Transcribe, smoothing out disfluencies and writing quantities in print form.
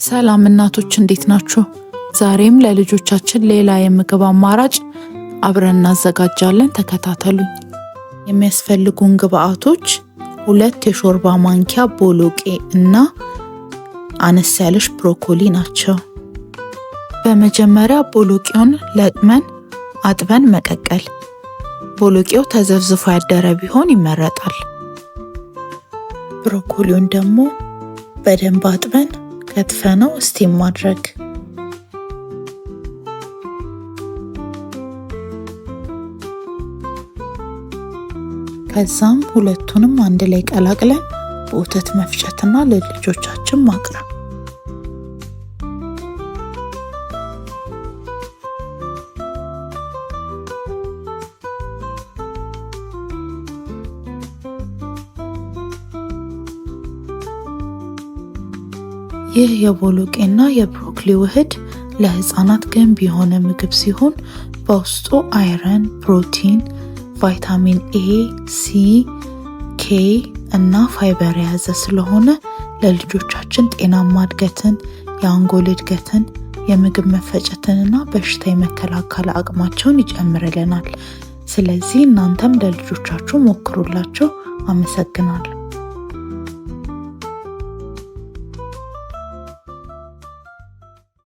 ሰላም እናቶች እንዴት ናችሁ? ዛሬም ለልጆቻችን ሌላ የምግብ አማራጭ አብረን እናዘጋጃለን። ተከታተሉኝ። የሚያስፈልጉን ግብአቶች 2 የሾርባ ማንኪያ ቦሎቄ እና አነስ ያለሽ ብሮኮሊ ናቸው። በመጀመሪያ ቦሎቄውን ለቅመን አጥበን መቀቀል። ቦሎቄው ተዘፍዝፎ ያደረ ቢሆን ይመረጣል። ብሮኮሊውን ደግሞ በደንብ አጥበን ከትፈነው ስቲም ማድረግ። ከዛም ሁለቱንም አንድ ላይ ቀላቅለን በወተት መፍጨትና ለልጆቻችን ማቅረብ። ይህ የቦሎቄና የብሮኮሊ ውህድ ለህፃናት ገንቢ የሆነ ምግብ ሲሆን በውስጡ አይረን፣ ፕሮቲን፣ ቫይታሚን ኤ፣ ሲ፣ ኬ እና ፋይበር የያዘ ስለሆነ ለልጆቻችን ጤናማ እድገትን፣ የአንጎል እድገትን፣ የምግብ መፈጨትንና በሽታ የመከላከል አቅማቸውን ይጨምርልናል። ስለዚህ እናንተም ለልጆቻችሁ ሞክሩላቸው። አመሰግናለሁ።